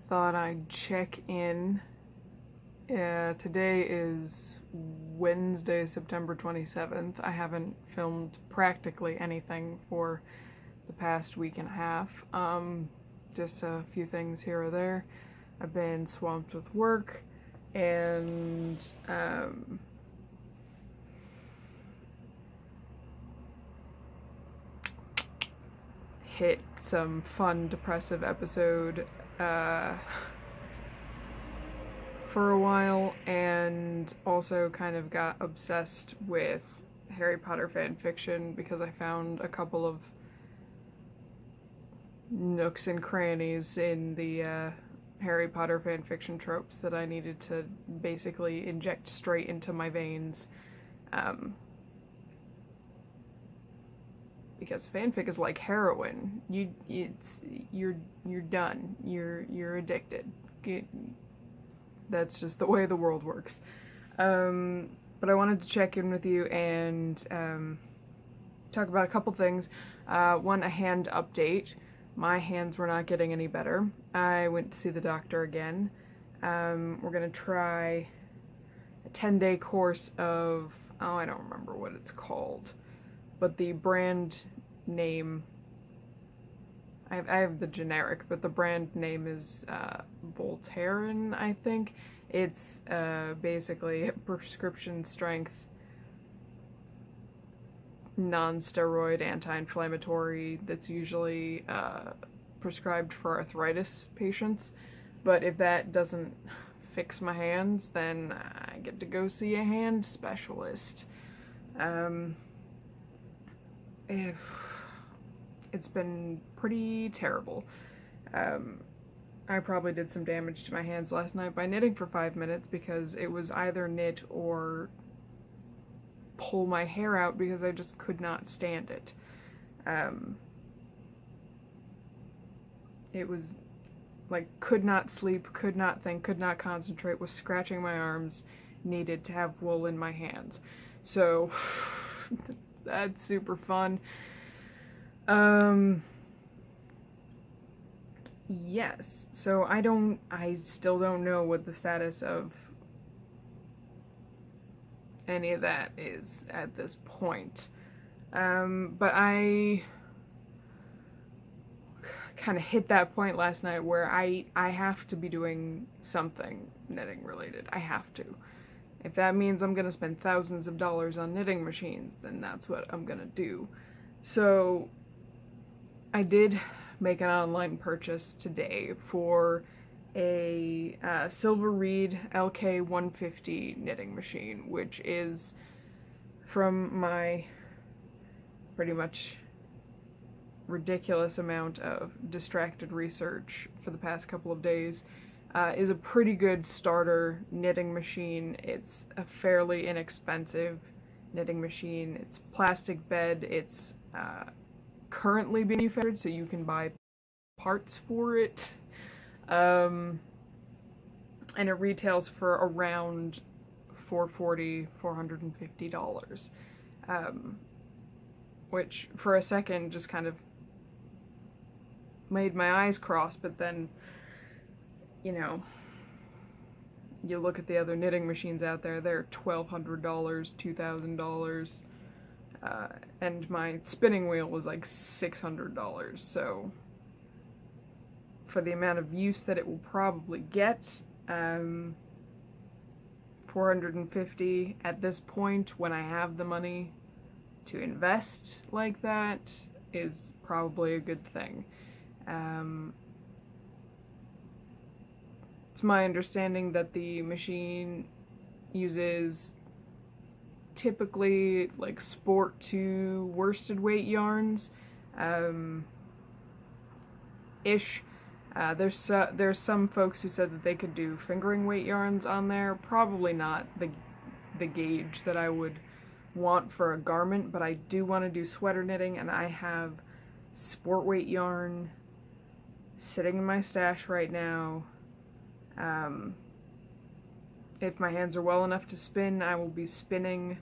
Thought I'd check in. Today is Wednesday, September 27th. I haven't filmed practically anything for the past week and a half. Just a few things here or there. I've been swamped with work and hit some fun depressive episode for a while, and also kind of got obsessed with Harry Potter fan fiction because I found a couple of nooks and crannies in the Harry Potter fan fiction tropes that I needed to basically inject straight into my veins. Because fanfic is like heroin. You're done. You're addicted. That's just the way the world works. But I wanted to check in with you and talk about a couple things. One, a hand update. My hands were not getting any better. I went to see the doctor again. We're gonna try a 10-day course of, I don't remember what it's called, but the brand name, I have the generic, but the brand name is Voltaren, I think. It's basically a prescription strength, non-steroid anti-inflammatory that's usually prescribed for arthritis patients. But if that doesn't fix my hands, then I get to go see a hand specialist. It's been pretty terrible. I probably did some damage to my hands last night by knitting for 5 minutes because it was either knit or pull my hair out because I just could not stand it. It was like, could not sleep, could not think, could not concentrate, was scratching my arms, needed to have wool in my hands. So that's super fun. Yes, so I still don't know what the status of any of that is at this point. But I kind of hit that point last night where I have to be doing something knitting related. I have to. If that means I'm gonna spend thousands of dollars on knitting machines, then that's what I'm gonna do. So I did make an online purchase today for a Silver Reed LK150 knitting machine, which is from my pretty much ridiculous amount of distracted research for the past couple of days. Is a pretty good starter knitting machine. It's a fairly inexpensive knitting machine. It's plastic bed. It's currently being manufactured, so you can buy parts for it. And it retails for around $440, $450. Which for a second just kind of made my eyes cross, but then, you know, you look at the other knitting machines out there, they're $1,200, $2,000, and my spinning wheel was like $600, so for the amount of use that it will probably get, $450 at this point, when I have the money to invest like that, is probably a good thing. It's my understanding that the machine uses typically like sport to worsted weight yarns, ish. There's some folks who said that they could do fingering weight yarns on there. Probably not the gauge that I would want for a garment, but I do want to do sweater knitting, and I have sport weight yarn sitting in my stash right now. If my hands are well enough to spin, I will be spinning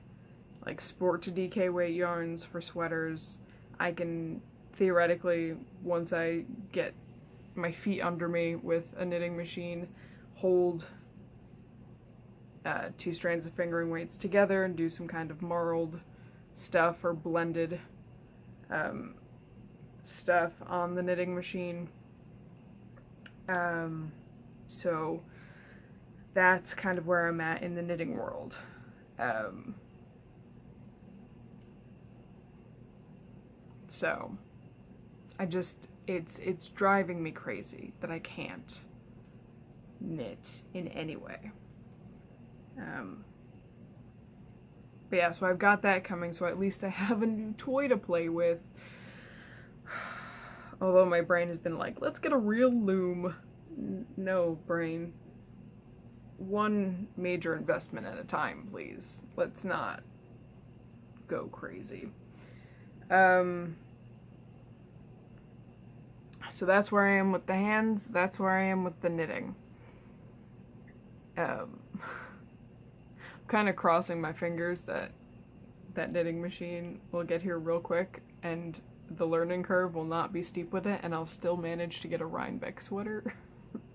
like sport to DK weight yarns for sweaters. I can theoretically, once I get my feet under me with a knitting machine, hold 2 strands of fingering weights together and do some kind of marled stuff or blended stuff on the knitting machine. So that's kind of where I'm at in the knitting world. So I just, it's driving me crazy that I can't knit in any way. But yeah, so I've got that coming, so at least I have a new toy to play with. Although my brain has been like, let's get a real loom. No, brain. One major investment at a time, please. Let's not go crazy. So that's where I am with the hands, that's where I am with the knitting. I'm kind of crossing my fingers that that knitting machine will get here real quick and the learning curve will not be steep with it and I'll still manage to get a Rhinebeck sweater.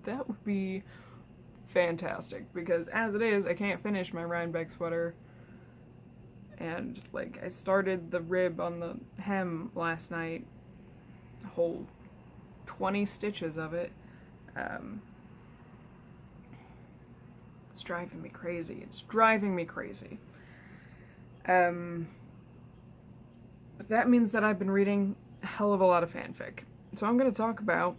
That would be fantastic, because as it is, I can't finish my Rhinebeck sweater. And, like, I started the rib on the hem last night, a whole 20 stitches of it. It's driving me crazy. It's driving me crazy. But that means that I've been reading a hell of a lot of fanfic. So I'm going to talk about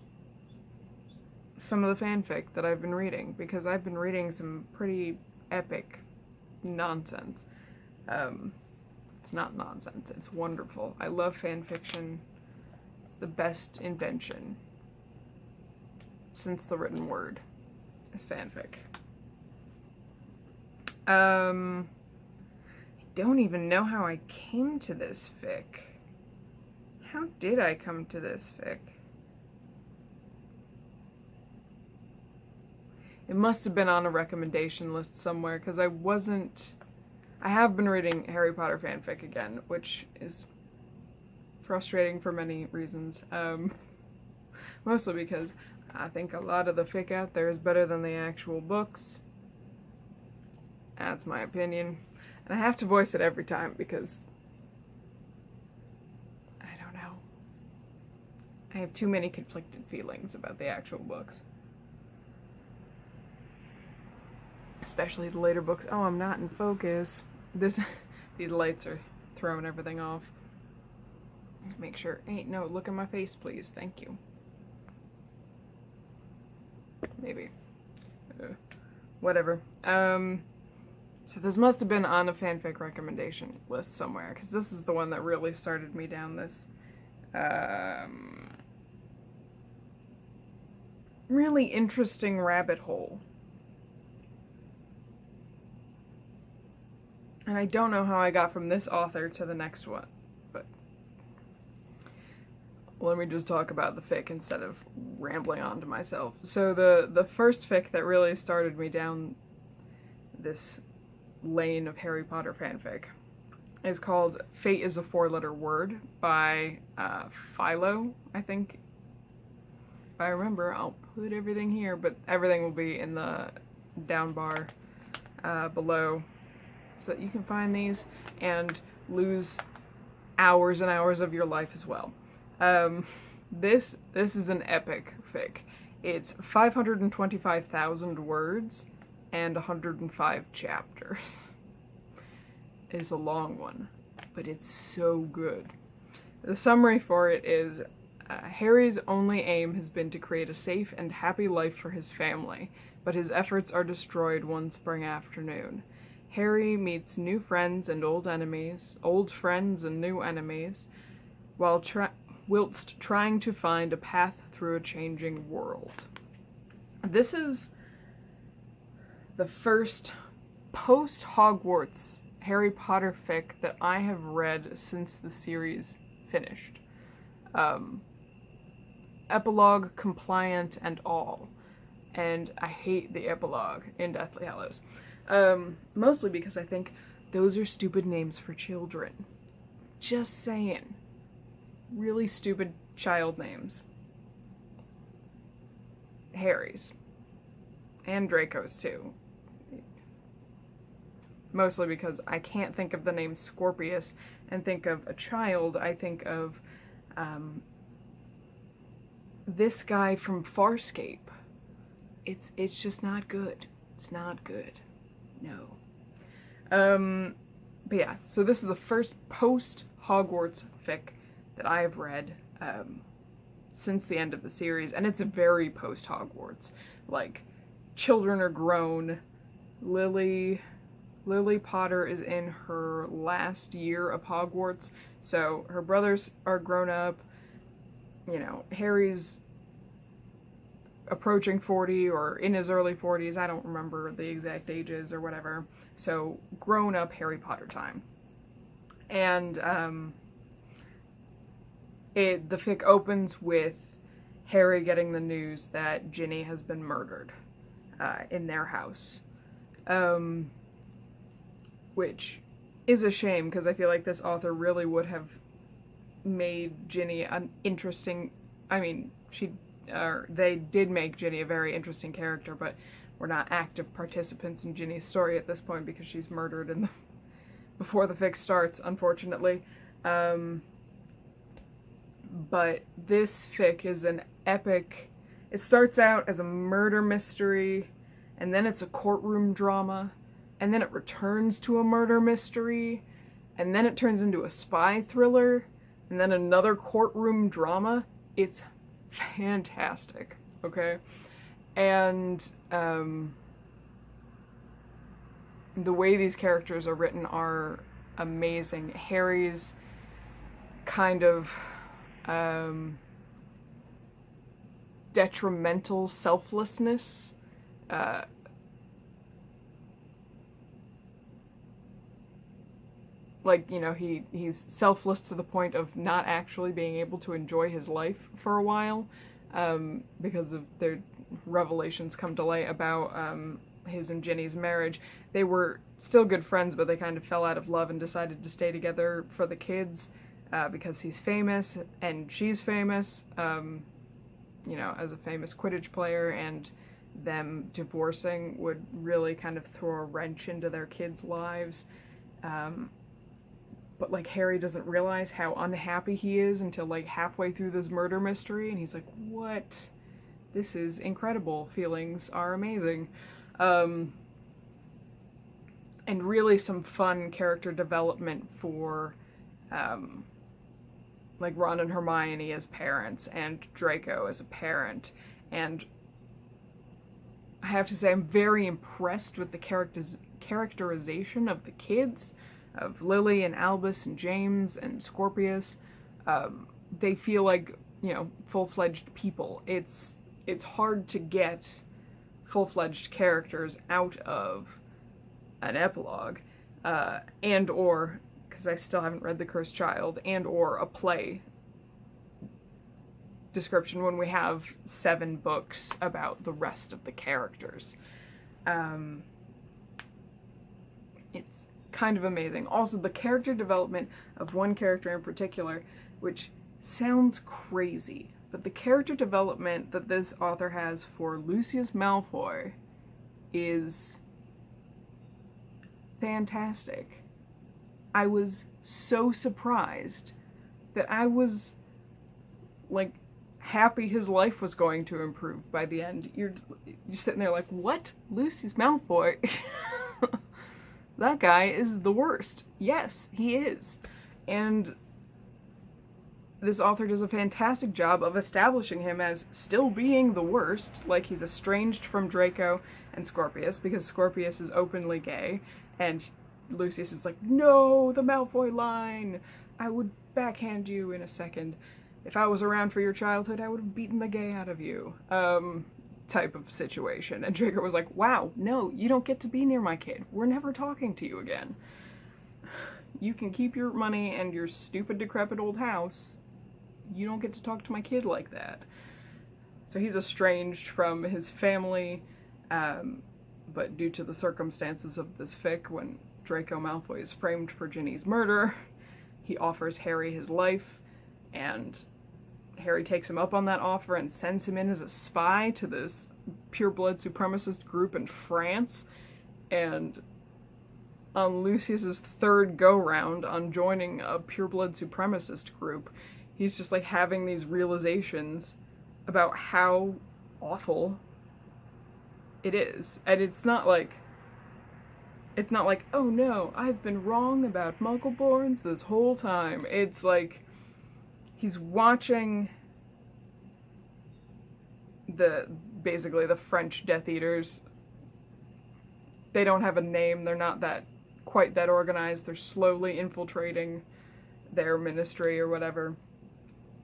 some of the fanfic that I've been reading, because I've been reading some pretty epic nonsense. It's not nonsense, it's wonderful. I love fanfiction. It's the best invention since the written word is fanfic. I don't even know how I came to this fic. How did I come to this fic? It must have been on a recommendation list somewhere, because I have been reading Harry Potter fanfic again, which is frustrating for many reasons. Mostly because I think a lot of the fic out there is better than the actual books. That's my opinion. And I have to voice it every time because I don't know. I have too many conflicted feelings about the actual books. Especially the later books. Oh, I'm not in focus. These lights are throwing everything off. Make sure. Hey, no, look at my face, please. Thank you. Maybe. Whatever. So this must have been on a fanfic recommendation list somewhere, because this is the one that really started me down this really interesting rabbit hole. And I don't know how I got from this author to the next one, but let me just talk about the fic instead of rambling on to myself. So the first fic that really started me down this lane of Harry Potter fanfic is called Fate is a Four-Letter Word by Philo, I think. If I remember, I'll put everything here, but everything will be in the down bar below, so that you can find these and lose hours and hours of your life as well. This is an epic fic. It's 525,000 words and 105 chapters. It's a long one, but it's so good. The summary for it is, Harry's only aim has been to create a safe and happy life for his family, but his efforts are destroyed one spring afternoon. Harry meets new friends and old enemies, old friends and new enemies, whilst trying to find a path through a changing world. This is the first post-Hogwarts Harry Potter fic that I have read since the series finished. Epilogue compliant and all. And I hate the epilogue in Deathly Hallows. Mostly because I think those are stupid names for children. Just saying. Really stupid child names. Harry's. And Draco's too. Mostly because I can't think of the name Scorpius and think of a child. I think of this guy from Farscape. It's just not good. It's not good. No. But yeah, so this is the first post-Hogwarts fic that I have read since the end of the series, and it's very post-Hogwarts. Like, children are grown. Lily Potter is in her last year of Hogwarts, so her brothers are grown up. You know, Harry's approaching 40 or in his early 40s. I don't remember the exact ages or whatever. So, grown up Harry Potter time. And the fic opens with Harry getting the news that Ginny has been murdered in their house. Which is a shame, because I feel like this author really would have made Ginny an interesting... I mean, they did make Ginny a very interesting character, but we're not active participants in Ginny's story at this point because she's murdered before the fic starts, unfortunately. But this fic is an epic... It starts out as a murder mystery, and then it's a courtroom drama, and then it returns to a murder mystery, and then it turns into a spy thriller, and then another courtroom drama. It's fantastic, okay? And the way these characters are written are amazing. Harry's kind of detrimental selflessness, like, you know, he's selfless to the point of not actually being able to enjoy his life for a while, because of their revelations come to light about his and Ginny's marriage. They were still good friends, but they kind of fell out of love and decided to stay together for the kids, because he's famous and she's famous, you know, as a famous Quidditch player, and them divorcing would really kind of throw a wrench into their kids' lives. But, like, Harry doesn't realize how unhappy he is until, like, halfway through this murder mystery, and he's like, what? This is incredible. Feelings are amazing. And really some fun character development for, like, Ron and Hermione as parents, and Draco as a parent. And I have to say, I'm very impressed with the characterization of the kids, of Lily and Albus and James and Scorpius. They feel like, you know, full-fledged people. It's hard to get full-fledged characters out of an epilogue, and or, because I still haven't read The Cursed Child, and or a play description when we have 7 books about the rest of the characters. It's kind of amazing. Also, the character development of one character in particular, which sounds crazy, but the character development that this author has for Lucius Malfoy is fantastic. I was so surprised that I was, like, happy his life was going to improve by the end. You're sitting there like, what? Lucius Malfoy? That guy is the worst. Yes, he is. And this author does a fantastic job of establishing him as still being the worst, like he's estranged from Draco and Scorpius, because Scorpius is openly gay, and Lucius is like, no, the Malfoy line! I would backhand you in a second. If I was around for your childhood, I would have beaten the gay out of you. Type of situation. And Draco was like, wow, no, you don't get to be near my kid. We're never talking to you again. You can keep your money and your stupid, decrepit old house. You don't get to talk to my kid like that. So he's estranged from his family, but due to the circumstances of this fic, when Draco Malfoy is framed for Ginny's murder, he offers Harry his life, and Harry takes him up on that offer and sends him in as a spy to this pureblood supremacist group in France. And on Lucius's third go-round on joining a pureblood supremacist group, he's just like having these realizations about how awful it is. And it's not like, oh no, I've been wrong about Muggleborns this whole time. It's like, he's watching basically the French Death Eaters. They don't have a name, they're not quite that organized, they're slowly infiltrating their ministry or whatever.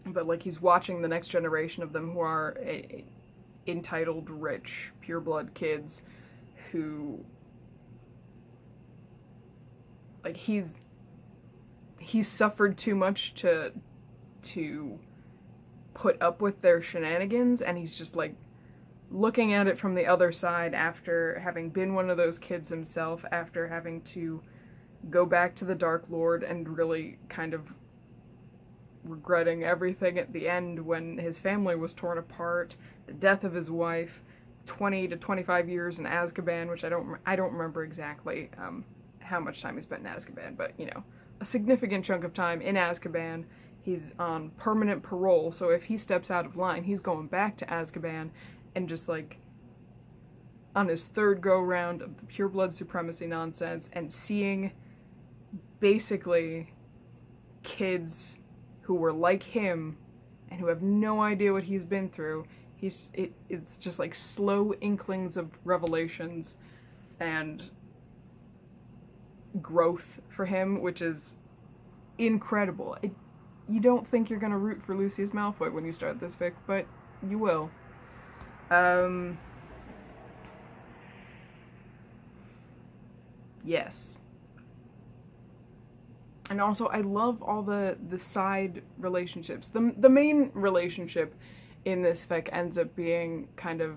But like, he's watching the next generation of them who are entitled, rich, pureblood kids who, like, he's suffered too much to put up with their shenanigans, and he's just like looking at it from the other side after having been one of those kids himself, after having to go back to the Dark Lord and really kind of regretting everything at the end when his family was torn apart, the death of his wife, 20 to 25 years in Azkaban, which I don't remember exactly how much time he spent in Azkaban, but you know, a significant chunk of time in Azkaban. He's on permanent parole, so if he steps out of line, he's going back to Azkaban, and just like on his third go-round of the pureblood supremacy nonsense, and seeing basically kids who were like him and who have no idea what he's been through. It's just like slow inklings of revelations and growth for him, which is incredible. You don't think you're gonna root for Lucius Malfoy when you start this fic, but you will. Yes. And also, I love all the side relationships. The main relationship in this fic ends up being kind of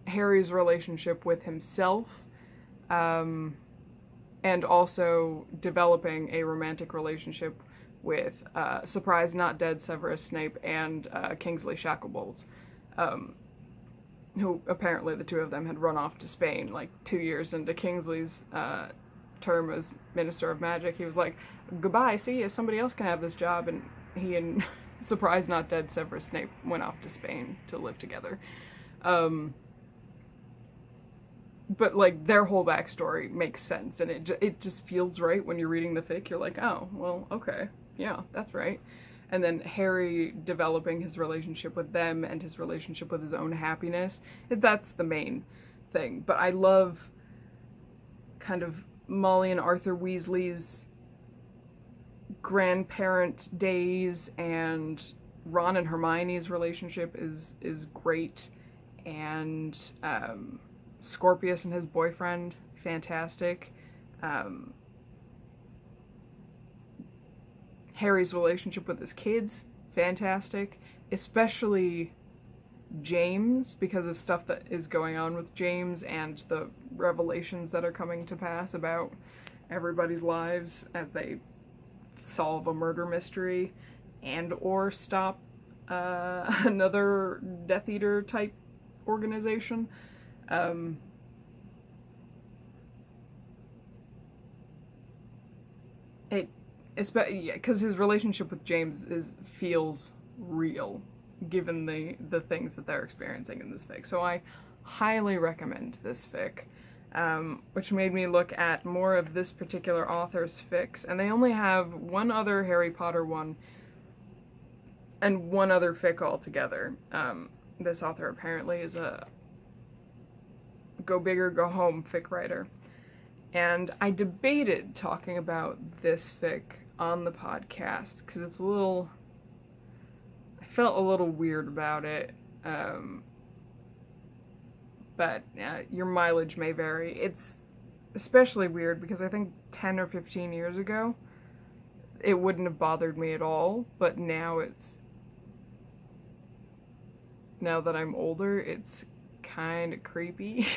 Harry's relationship with himself, and also developing a romantic relationship with surprise not dead Severus Snape and Kingsley Shacklebolt, who apparently the two of them had run off to Spain like 2 years into Kingsley's term as Minister of Magic. He was like, goodbye, see ya, somebody else can have this job, and he and surprise not dead Severus Snape went off to Spain to live together. But like, their whole backstory makes sense, and it just feels right when you're reading the fic. You're like, oh, well, okay, yeah, that's right. And then Harry developing his relationship with them and his relationship with his own happiness, that's the main thing. But I love kind of Molly and Arthur Weasley's grandparent days, and Ron and Hermione's relationship is great, and Scorpius and his boyfriend, fantastic. Harry's relationship with his kids, fantastic. Especially James, because of stuff that is going on with James and the revelations that are coming to pass about everybody's lives as they solve a murder mystery and or stop another Death Eater type organization. Because his relationship with James feels real, given the things that they're experiencing in this fic. So I highly recommend this fic, which made me look at more of this particular author's fics, and they only have one other Harry Potter one and one other fic altogether. This author apparently is a go big or go home fic writer. And I debated talking about this fic on the podcast, because it's I felt a little weird about it, but your mileage may vary. It's especially weird because I think 10 or 15 years ago, it wouldn't have bothered me at all, but now now that I'm older, it's kind of creepy.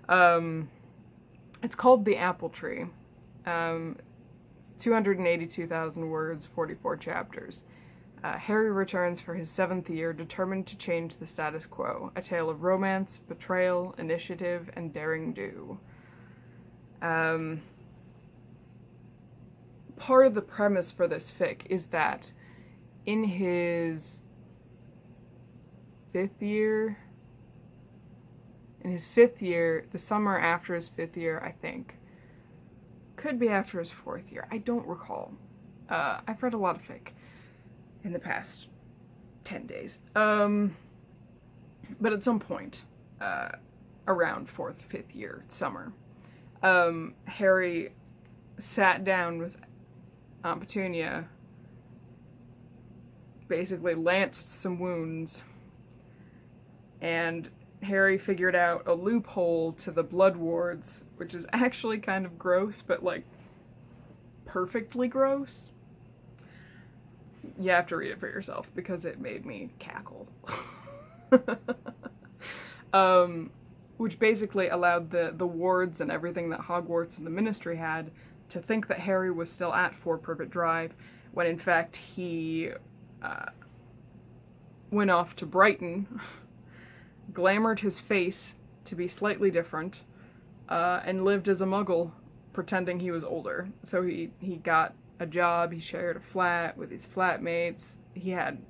It's called The Apple Tree. It's 282,000 words, 44 chapters. Harry returns for his 7th year, determined to change the status quo. A tale of romance, betrayal, initiative, and daring do. Part of the premise for this fic is that in his 5th year, the summer after his 5th year, I think, could be after his 4th year, I don't recall. I've read a lot of fic in the past 10 days. But at some point, around 4th, 5th year, summer, Harry sat down with Aunt Petunia, basically lanced some wounds, and Harry figured out a loophole to the blood wards, which is actually kind of gross, but like perfectly gross. You have to read it for yourself because it made me cackle. Which basically allowed the wards and everything that Hogwarts and the Ministry had to think that Harry was still at 4 Privet Drive, when in fact he went off to Brighton, glamoured his face to be slightly different, and lived as a muggle, pretending he was older. So he got a job, he shared a flat with his flatmates, he had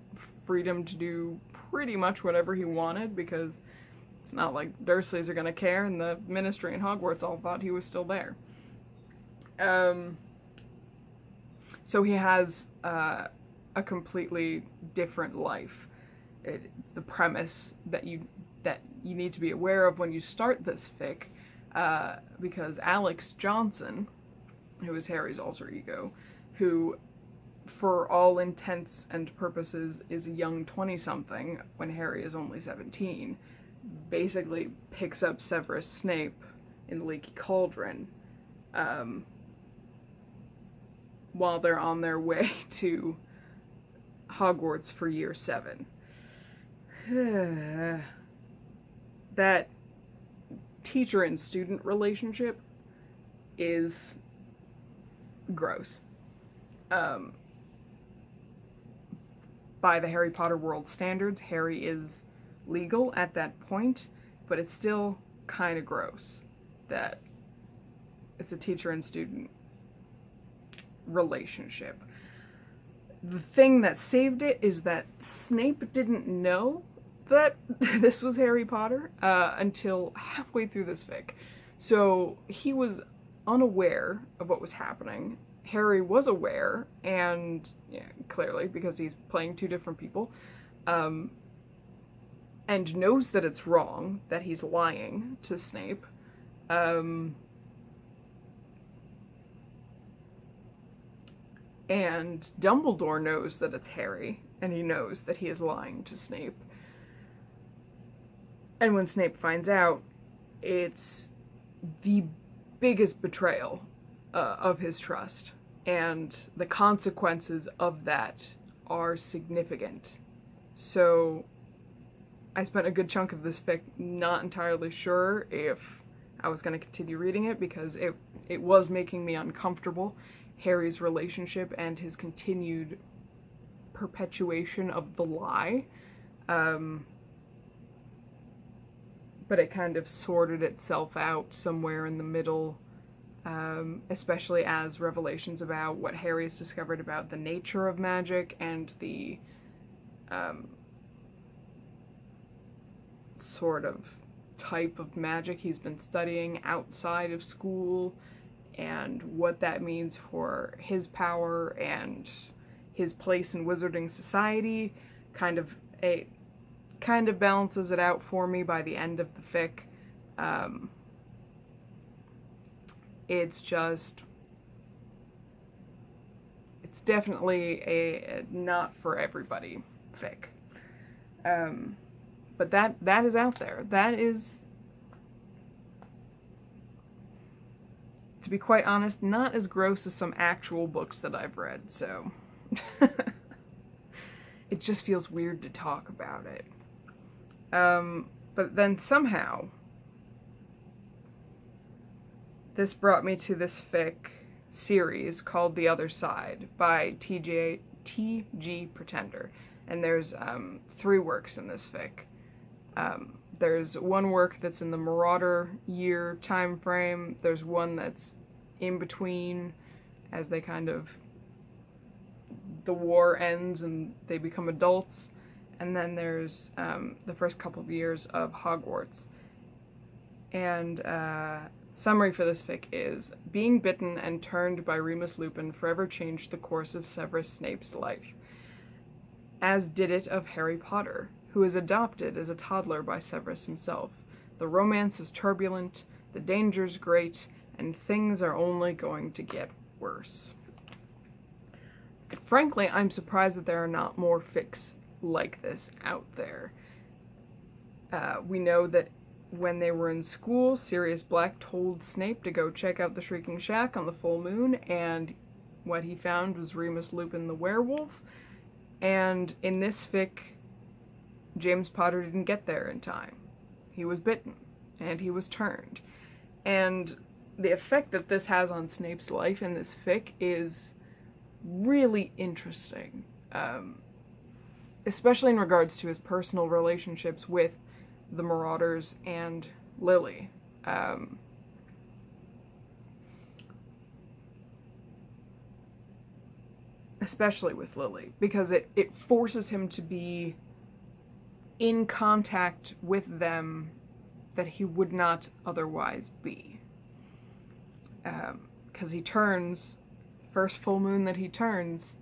freedom to do pretty much whatever he wanted, because it's not like Dursleys are gonna care, and the Ministry and Hogwarts all thought he was still there. So he has a completely different life. It's the premise that you need to be aware of when you start this fic, because Alex Johnson, who is Harry's alter ego, who, for all intents and purposes, is a young 20-something when Harry is only 17, basically picks up Severus Snape in the Leaky Cauldron, while they're on their way to Hogwarts for year 7. That teacher and student relationship is gross. By the Harry Potter world standards, Harry is legal at that point, but it's still kind of gross that it's a teacher and student relationship. The thing that saved it is that Snape didn't know that this was Harry Potter until halfway through this fic. So he was unaware of what was happening. Harry was aware, and yeah, clearly, because he's playing 2 different people, and knows that it's wrong, that he's lying to Snape. And Dumbledore knows that it's Harry, and he knows that he is lying to Snape. And when Snape finds out, it's the biggest betrayal of his trust, and the consequences of that are significant. So I spent a good chunk of this fic not entirely sure if I was going to continue reading it, because it was making me uncomfortable, Harry's relationship and his continued perpetuation of the lie. But it kind of sorted itself out somewhere in the middle, especially as revelations about what Harry has discovered about the nature of magic and the sort of type of magic he's been studying outside of school, and what that means for his power and his place in wizarding society, kind of balances it out for me by the end of the fic. It's definitely a not for everybody fic. But that is out there. That is, to be quite honest, not as gross as some actual books that I've read, so it just feels weird to talk about it. But then somehow, this brought me to this fic series called The Other Side by TGPretender. And there's 3 works in this fic. There's one work that's in the Marauder year time frame. There's one that's in between as they kind of, the war ends and they become adults. And then there's the first couple of years of Hogwarts. And summary for this fic is, being bitten and turned by Remus Lupin forever changed the course of Severus Snape's life, as did it of Harry Potter, who is adopted as a toddler by Severus himself. The romance is turbulent, the dangers great, and things are only going to get worse. Frankly, I'm surprised that there are not more fics like this out there. We know that when they were in school, Sirius Black told Snape to go check out the Shrieking Shack on the full moon, and what he found was Remus Lupin the werewolf. And in this fic, James Potter didn't get there in time. He was bitten, and he was turned. And the effect that this has on Snape's life in this fic is really interesting, especially in regards to his personal relationships with the Marauders and Lily. Especially with Lily, because it forces him to be in contact with them that he would not otherwise be. Because he turns, first full moon that he turns,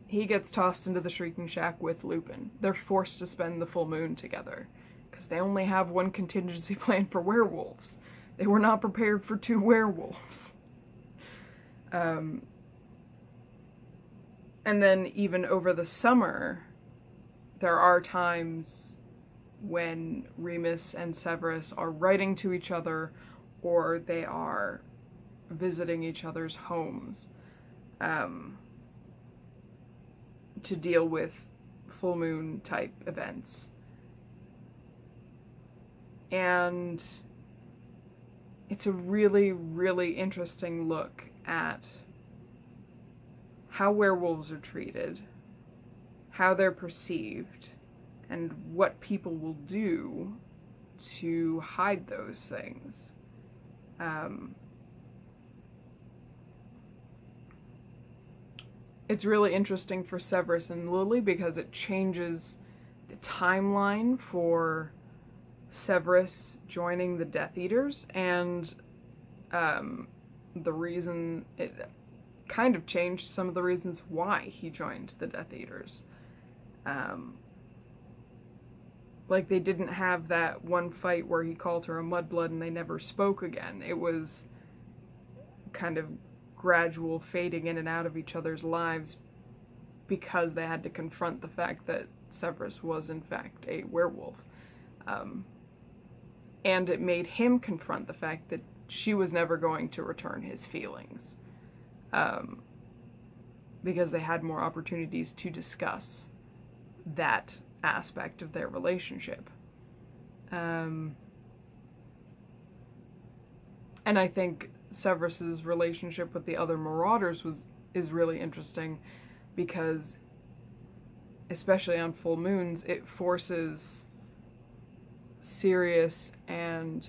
he gets tossed into the Shrieking Shack with Lupin. They're forced to spend the full moon together, because they only have one contingency plan for werewolves. They were not prepared for 2 werewolves. And then even over the summer, there are times when Remus and Severus are writing to each other, or they are visiting each other's homes to deal with full moon type events. And it's a really, really interesting look at how werewolves are treated, how they're perceived, and what people will do to hide those things. It's really interesting for Severus and Lily because it changes the timeline for Severus joining the Death Eaters, and the reason it kind of changed some of the reasons why he joined the Death Eaters. Like, they didn't have that one fight where he called her a mudblood and they never spoke again. It was kind of gradual fading in and out of each other's lives because they had to confront the fact that Severus was in fact a werewolf. And it made him confront the fact that she was never going to return his feelings. Because they had more opportunities to discuss that aspect of their relationship. And I think Severus's relationship with the other Marauders is really interesting because, especially on full moons, it forces Sirius and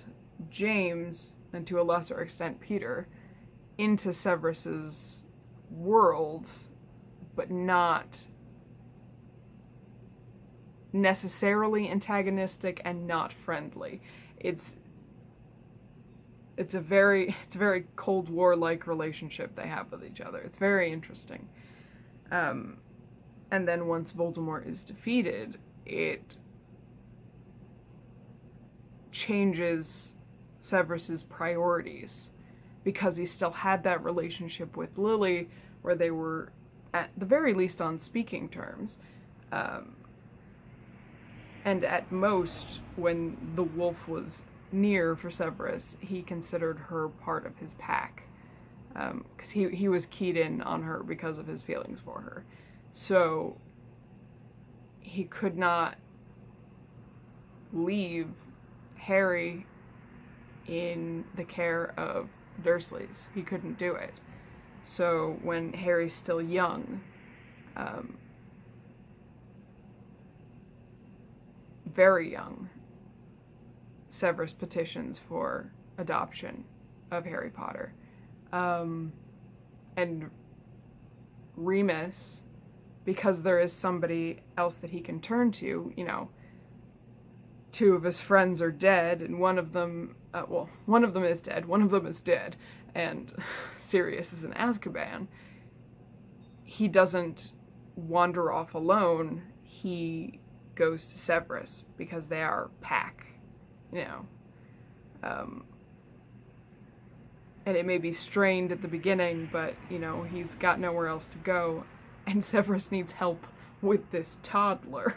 James, and to a lesser extent Peter, into Severus's world, but not necessarily antagonistic and not friendly. It's a very Cold War-like relationship they have with each other. It's very interesting. And then once Voldemort is defeated, it changes Severus's priorities, because he still had that relationship with Lily where they were at the very least on speaking terms. And at most, when the wolf was near for Severus, he considered her part of his pack. Because he was keyed in on her because of his feelings for her. So he could not leave Harry in the care of Dursleys. He couldn't do it. So when Harry's still young, very young, Severus petitions for adoption of Harry Potter. And Remus, because there is somebody else that he can turn to, you know, two of his friends are dead, and one of them is dead, one of them is dead, and Sirius is in Azkaban. He doesn't wander off alone, he goes to Severus, because they are pack, you know. And it may be strained at the beginning, but, you know, he's got nowhere else to go, and Severus needs help with this toddler.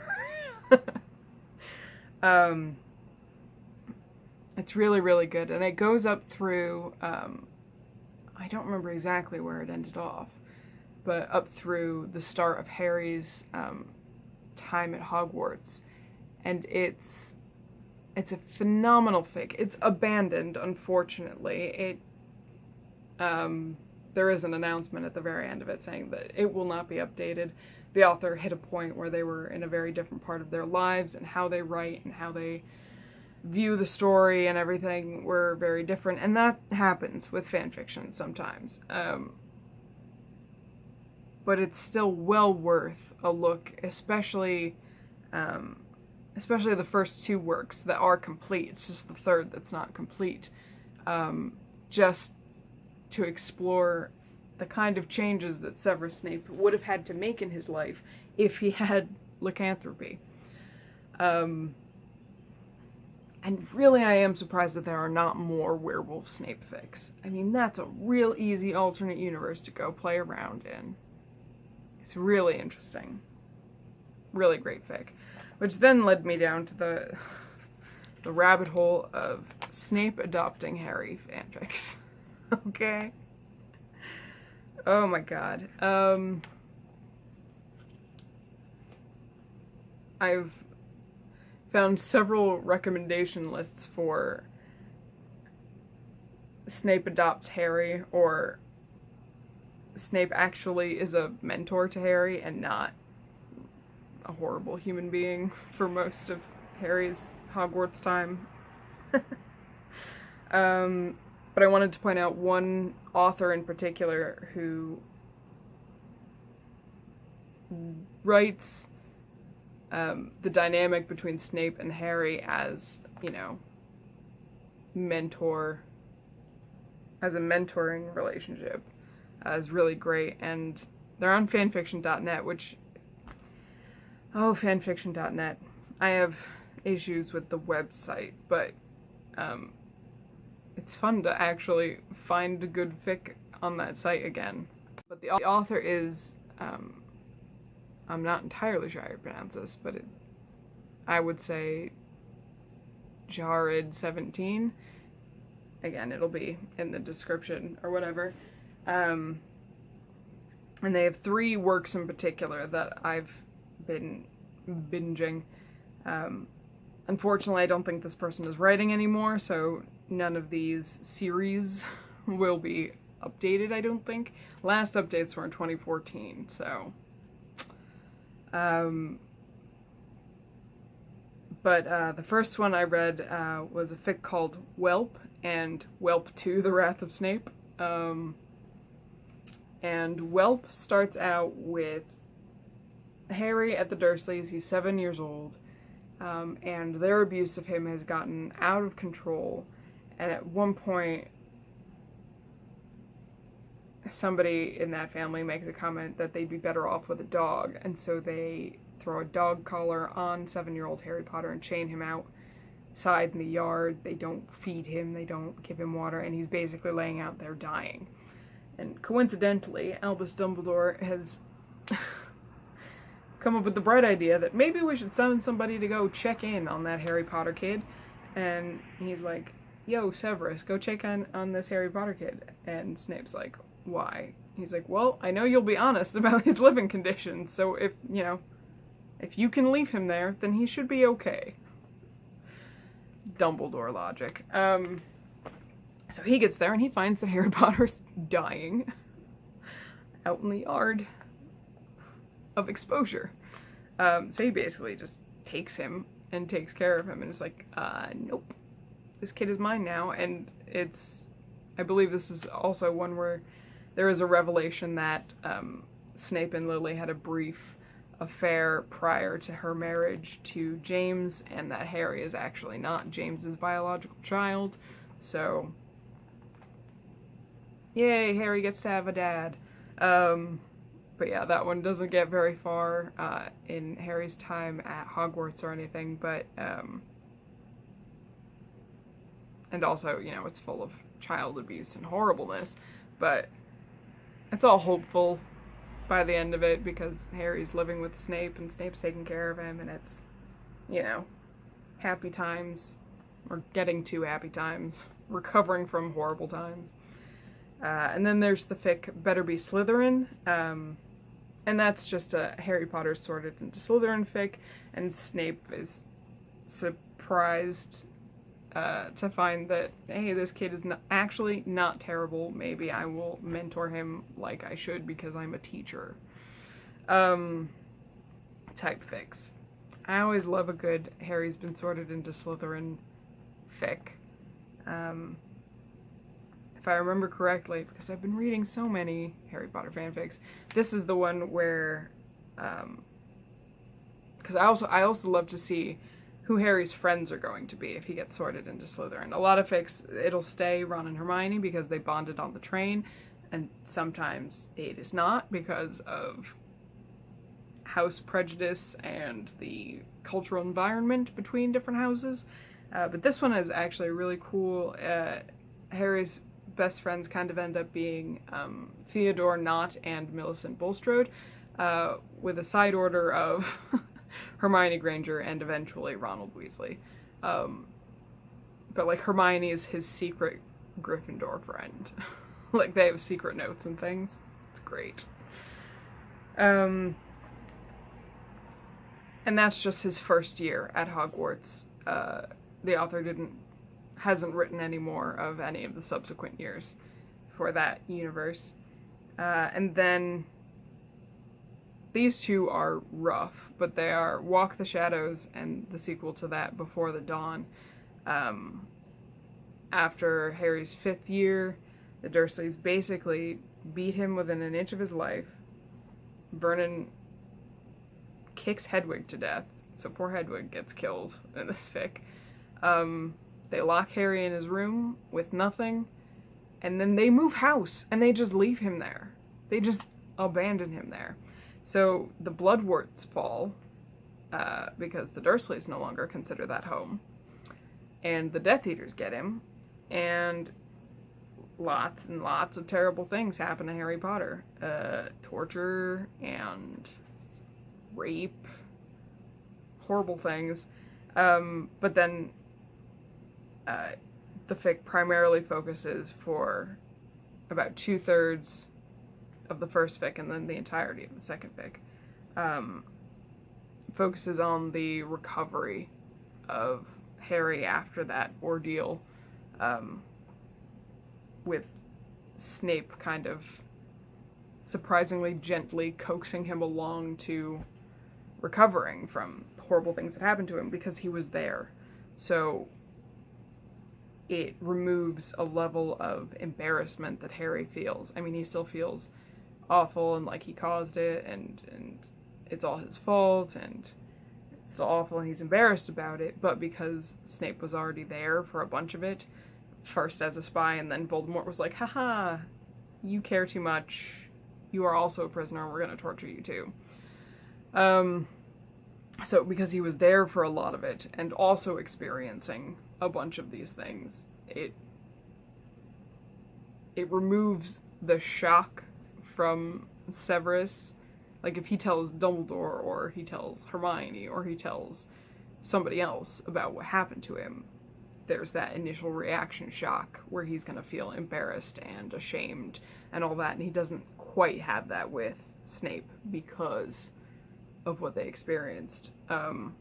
It's really, really good, and it goes up through, I don't remember exactly where it ended off, but up through the start of Harry's time at Hogwarts, and it's a phenomenal fic. It's abandoned, unfortunately. There is an announcement at the very end of it saying that it will not be updated. The author hit a point where they were in a very different part of their lives, and how they write and how they view the story and everything were very different, and that happens with fanfiction sometimes. But it's still well worth a look, especially the first two works that are complete. It's just the third that's not complete. Just to explore the kind of changes that Severus Snape would have had to make in his life if he had lycanthropy. And really, I am surprised that there are not more Werewolf Snape fics. I mean, that's a real easy alternate universe to go play around in. It's really interesting. Really great fic. Which then led me down to the rabbit hole of Snape adopting Harry fanfics. Okay? Oh my god. I've found several recommendation lists for Snape adopts Harry, or Snape actually is a mentor to Harry and not a horrible human being for most of Harry's Hogwarts time. But I wanted to point out one author in particular who writes the dynamic between Snape and Harry as, you know, as a mentoring relationship, is really great. And they're on fanfiction.net, which, oh, fanfiction.net. I have issues with the website, but it's fun to actually find a good fic on that site again. But the author is, I'm not entirely sure how you pronounce this, but I would say Jared17. Again, it'll be in the description or whatever. And they have 3 works in particular that I've been binging. Unfortunately, I don't think this person is writing anymore, so none of these series will be updated, I don't think. Last updates were in 2014, so... But the first one I read was a fic called Whelp, and Whelp 2, The Wrath of Snape. And Whelp starts out with Harry at the Dursleys. He's 7 years old, and their abuse of him has gotten out of control, and at one point somebody in that family makes a comment that they'd be better off with a dog, and so they throw a dog collar on 7-year-old Harry Potter and chain him outside in the yard. They don't feed him, they don't give him water, and he's basically laying out there dying. And coincidentally, Albus Dumbledore has come up with the bright idea that maybe we should summon somebody to go check in on that Harry Potter kid. And he's like, yo, Severus, go check on this Harry Potter kid. And Snape's like, why? He's like, well, I know you'll be honest about his living conditions, so if you can leave him there, then he should be okay. Dumbledore logic. So he gets there and he finds that Harry Potter's dying out in the yard. of exposure. So he basically just takes him and takes care of him, and it's like, nope, this kid is mine now. And I believe this is also one where there is a revelation that Snape and Lily had a brief affair prior to her marriage to James, and that Harry is actually not James's biological child. So, yay, Harry gets to have a dad. But yeah, that one doesn't get very far in Harry's time at Hogwarts or anything, but, and also, you know, it's full of child abuse and horribleness, but it's all hopeful by the end of it, because Harry's living with Snape and Snape's taking care of him, and it's, you know, happy times, or getting to happy times, recovering from horrible times. And then there's the fic Better Be Slytherin, and that's just a Harry Potter sorted into Slytherin fic, and Snape is surprised to find that, hey, this kid is actually not terrible. Maybe I will mentor him like I should because I'm a teacher. Type fics. I always love a good Harry's been sorted into Slytherin fic. If I remember correctly, because I've been reading so many Harry Potter fanfics, this is the one where, because I also love to see who Harry's friends are going to be if he gets sorted into Slytherin. A lot of fics, it'll stay Ron and Hermione because they bonded on the train, and sometimes it is not because of house prejudice and the cultural environment between different houses. But this one is actually really cool. Harry's best friends kind of end up being Theodore Nott and Millicent Bulstrode, with a side order of Hermione Granger and eventually Ronald Weasley. But like Hermione is his secret Gryffindor friend. Like they have secret notes and things. It's great. And that's just his first year at Hogwarts. The author hasn't written any more of any of the subsequent years for that universe. And then these two are rough, but they are Walk the Shadows and the sequel to that, Before the Dawn. After Harry's 5th year, the Dursleys basically beat him within an inch of his life. Vernon kicks Hedwig to death, so poor Hedwig gets killed in this fic. They lock Harry in his room with nothing, and then they move house, and they just leave him there. They just abandon him there. So the Bloodworts fall, because the Dursleys no longer consider that home. And the Death Eaters get him, and lots and lots of terrible things happen to Harry Potter. Torture and rape, horrible things. But then the fic primarily focuses for about 2/3 of the first fic and then the entirety of the second fic. Focuses on the recovery of Harry after that ordeal, with Snape kind of surprisingly gently coaxing him along to recovering from horrible things that happened to him because he was there. So it removes a level of embarrassment that Harry feels. I mean, he still feels awful and like he caused it and it's all his fault and it's awful and he's embarrassed about it, but because Snape was already there for a bunch of it, first as a spy and then Voldemort was like, haha, you care too much, you are also a prisoner and we're gonna torture you too. So because he was there for a lot of it and also experiencing a bunch of these things, it removes the shock from Severus. Like if he tells Dumbledore or he tells Hermione or he tells somebody else about what happened to him, there's that initial reaction shock where he's gonna feel embarrassed and ashamed and all that, and he doesn't quite have that with Snape because of what they experienced. And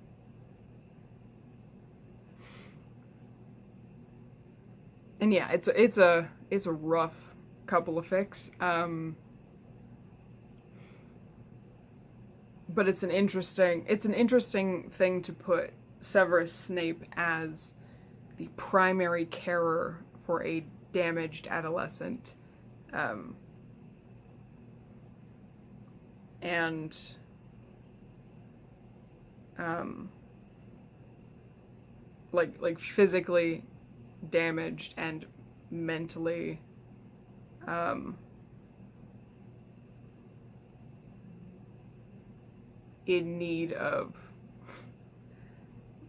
yeah, it's a rough couple of fics. but it's an interesting thing to put Severus Snape as the primary carer for a damaged adolescent, and like physically damaged and mentally in need of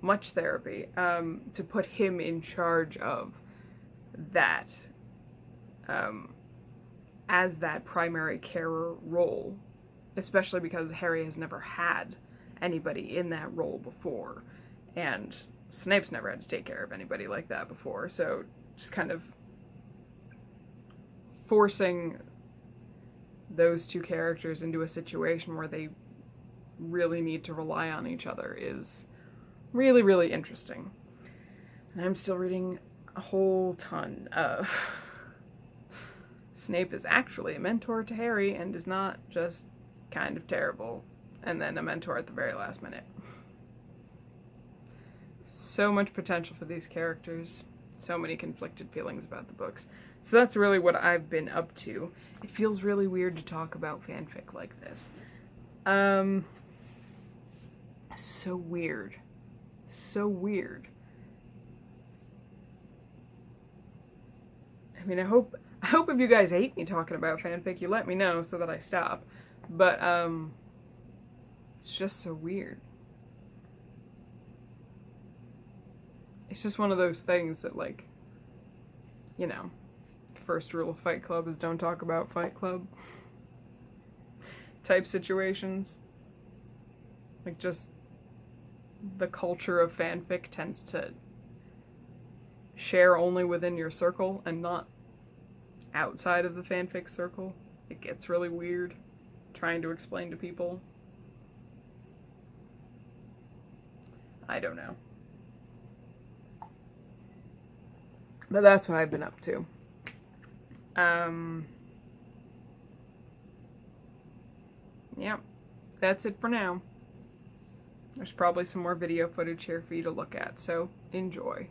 much therapy, to put him in charge of that, as that primary carer role, especially because Harry has never had anybody in that role before, and Snape's never had to take care of anybody like that before, so just kind of forcing those two characters into a situation where they really need to rely on each other is really, really interesting. And I'm still reading a whole ton of Snape is actually a mentor to Harry and is not just kind of terrible and then a mentor at the very last minute. So much potential for these characters, so many conflicted feelings about the books. So that's really what I've been up to. It feels really weird to talk about fanfic like this. So weird. So weird. I mean, I hope if you guys hate me talking about fanfic, you let me know so that I stop. But, it's just so weird. It's just one of those things that, like, you know, first rule of Fight Club is don't talk about Fight Club type situations. Like, just the culture of fanfic tends to share only within your circle and not outside of the fanfic circle. It gets really weird trying to explain to people. I don't know. But that's what I've been up to. Yeah, that's it for now. There's probably some more video footage here for you to look at, so enjoy.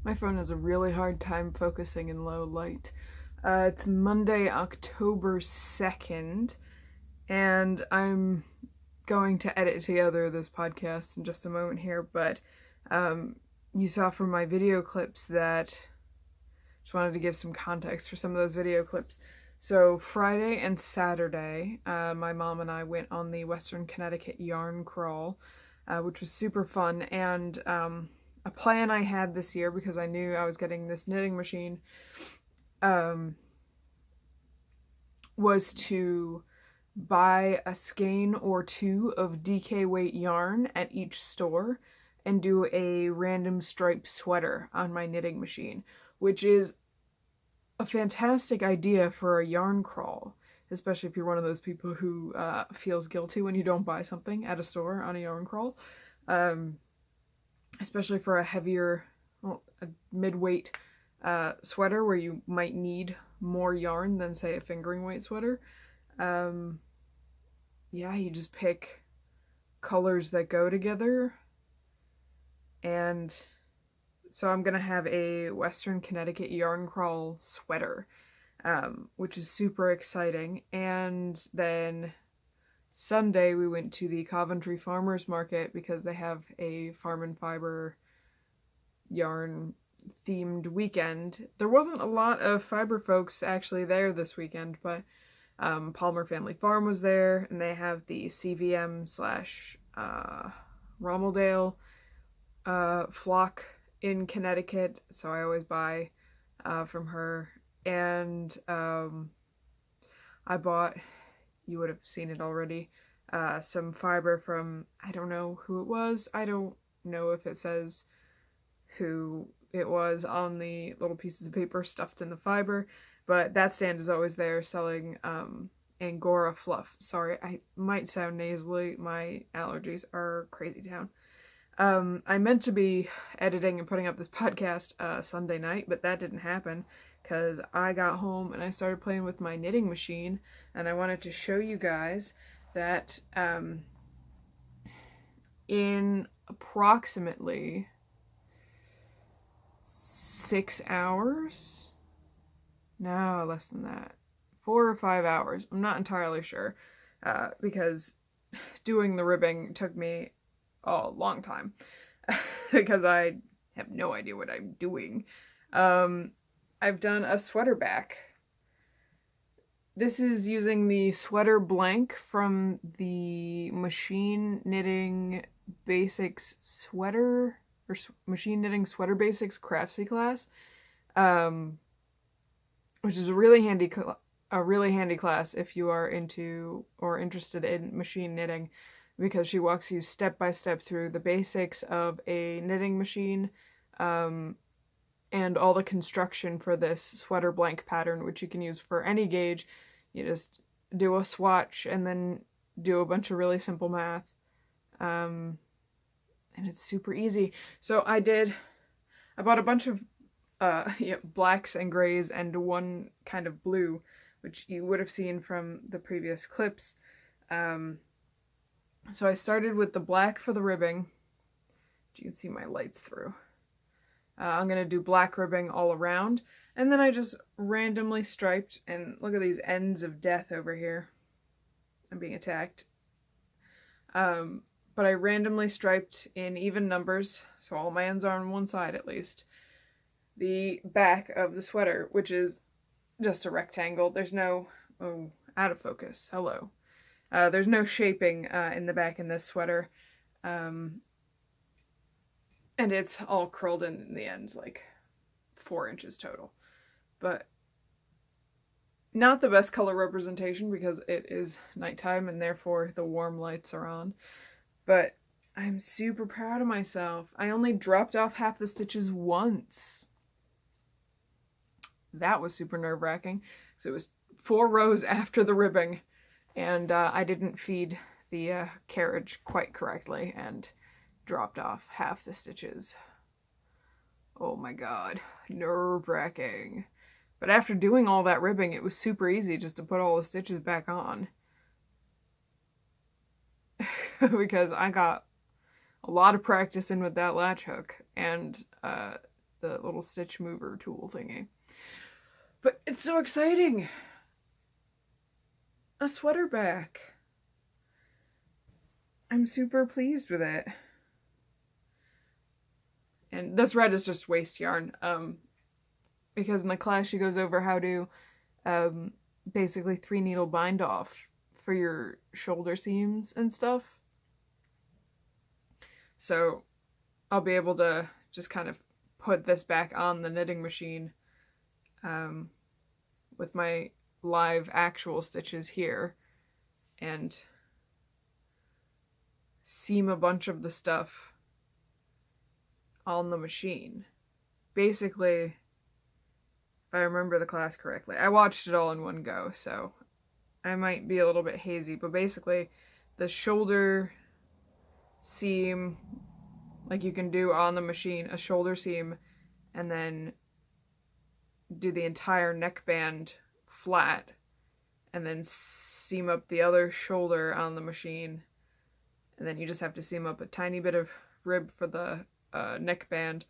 My phone has a really hard time focusing in low light. It's Monday, October 2nd, and I'm going to edit together this podcast in just a moment here, but you saw from my video clips that just wanted to give some context for some of those video clips. So Friday and Saturday, my mom and I went on the Western Connecticut yarn crawl, which was super fun, and a plan I had this year, because I knew I was getting this knitting machine, was to buy a skein or two of DK weight yarn at each store and do a random stripe sweater on my knitting machine, which is a fantastic idea for a yarn crawl, especially if you're one of those people who feels guilty when you don't buy something at a store on a yarn crawl. Especially for a heavier, well, a mid-weight sweater where you might need more yarn than, say, a fingering weight sweater. Yeah, you just pick colors that go together. And so I'm gonna have a Western Connecticut yarn crawl sweater, which is super exciting. And then Sunday we went to the Coventry Farmers Market because they have a farm and fiber yarn themed weekend. There wasn't a lot of fiber folks actually there this weekend, but Palmer Family Farm was there, and they have the CVM slash Rommeldale flock in Connecticut, so I always buy from her. And I bought, you would have seen it already, some fiber from, I don't know who it was. I don't know if it says who it was on the little pieces of paper stuffed in the fiber, but that stand is always there selling Angora fluff. Sorry, I might sound nasally. My allergies are crazy town. I meant to be editing and putting up this podcast Sunday night, but that didn't happen because I got home and I started playing with my knitting machine, and I wanted to show you guys that in approximately 6 hours? No, less than that. 4 or 5 hours. I'm not entirely sure because doing the ribbing took me a long time because I have no idea what I'm doing. I've done a sweater back. This is using the sweater blank from the Machine Knitting Basics sweater, or Machine Knitting Sweater Basics Craftsy class, which is a really handy class if you are into or interested in machine knitting, because she walks you step by step through the basics of a knitting machine, and all the construction for this sweater blank pattern, which you can use for any gauge. You just do a swatch and then do a bunch of really simple math. And it's super easy. So I bought a bunch of blacks and grays and one kind of blue, which you would have seen from the previous clips. So I started with the black for the ribbing. You can see my lights through. I'm going to do black ribbing all around, and then I just randomly striped, and look at these ends of death over here. I'm being attacked. But I randomly striped in even numbers, so all my ends are on one side at least, the back of the sweater, which is just a rectangle. There's no, oh, out of focus, hello. There's no shaping in the back in this sweater. And it's all curled in the end, like 4 inches total. But not the best color representation because it is nighttime and therefore the warm lights are on. But I'm super proud of myself. I only dropped off half the stitches once. That was super nerve-wracking. So it was 4 rows after the ribbing, and I didn't feed the carriage quite correctly and dropped off half the stitches. Oh my god, nerve-wracking. But after doing all that ribbing, it was super easy just to put all the stitches back on. Because I got a lot of practice in with that latch hook and the little stitch mover tool thingy. But it's so exciting! A sweater back. I'm super pleased with it. And this red is just waste yarn, because in the class she goes over how to basically 3 needle bind off for your shoulder seams and stuff. So I'll be able to just kind of put this back on the knitting machine with my live actual stitches here and seam a bunch of the stuff on the machine. Basically, if I remember the class correctly, I watched it all in one go, so I might be a little bit hazy, but basically the shoulder seam, like you can do on the machine, a shoulder seam, and then do the entire neckband flat, and then seam up the other shoulder on the machine, and then you just have to seam up a tiny bit of rib for the neckband,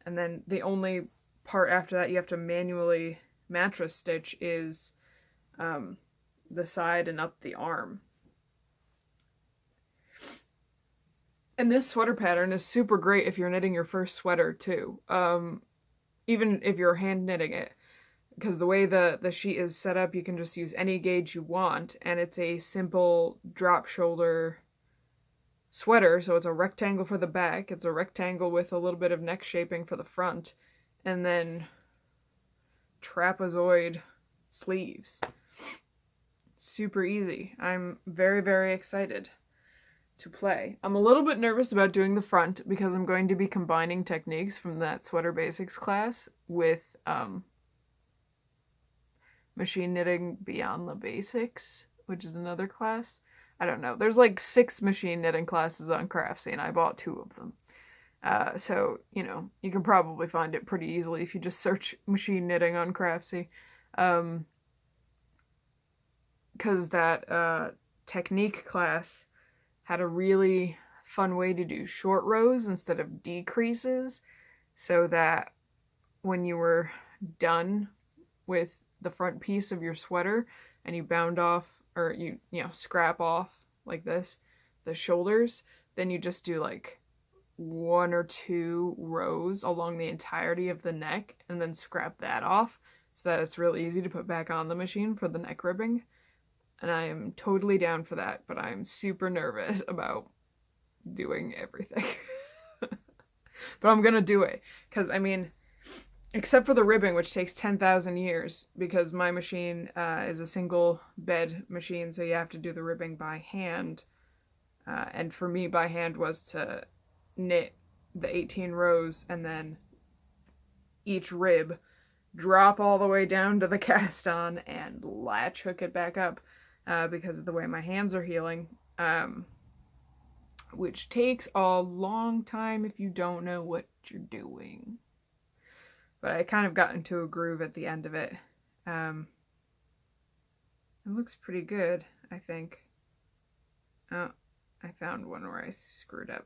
and then the only part after that you have to manually mattress stitch is the side and up the arm. And this sweater pattern is super great if you're knitting your first sweater too, even if you're hand knitting it, because the way the sheet is set up, you can just use any gauge you want, and it's a simple drop shoulder sweater, so it's a rectangle for the back, it's a rectangle with a little bit of neck shaping for the front, and then trapezoid sleeves. Super easy. I'm very, very excited to play. I'm a little bit nervous about doing the front because I'm going to be combining techniques from that Sweater Basics class with machine knitting beyond the basics, which is another class. I don't know. There's like 6 machine knitting classes on Craftsy, and I bought 2 of them. So, you know, you can probably find it pretty easily if you just search machine knitting on Craftsy. Because that technique class had a really fun way to do short rows instead of decreases, so that when you were done with the front piece of your sweater and you bound off, or you scrap off like this, the shoulders, then you just do like 1 or 2 rows along the entirety of the neck and then scrap that off so that it's really easy to put back on the machine for the neck ribbing. And I am totally down for that, but I'm super nervous about doing everything. But I'm gonna do it, because, I mean, except for the ribbing, which takes 10,000 years, because my machine is a single bed machine, so you have to do the ribbing by hand. And for me, by hand was to knit the 18 rows, and then each rib drop all the way down to the cast on and latch hook it back up. Because of the way my hands are healing, which takes a long time if you don't know what you're doing. But I kind of got into a groove at the end of it. It looks pretty good, I think. Oh, I found one where I screwed up.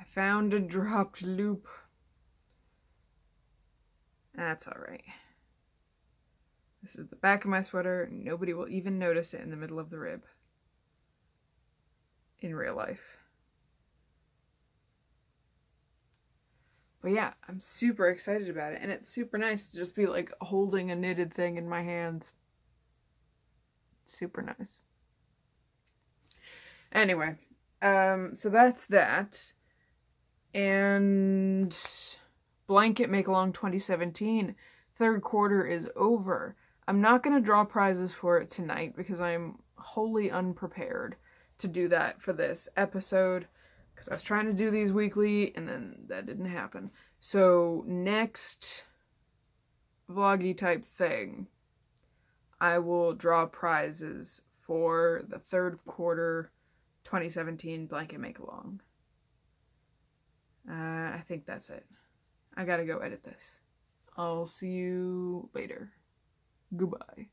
I found a dropped loop. That's alright. This is the back of my sweater. Nobody will even notice it in the middle of the rib. In real life. But yeah, I'm super excited about it. And it's super nice to just be like holding a knitted thing in my hands. Super nice. Anyway, so that's that. And Blanket Make Along 2017. 3rd quarter is over. I'm not going to draw prizes for it tonight because I'm wholly unprepared to do that for this episode, because I was trying to do these weekly and then that didn't happen. So next vloggy type thing, I will draw prizes for the 3rd quarter 2017 Blanket Make Along. I think that's it. I gotta go edit this. I'll see you later. Goodbye.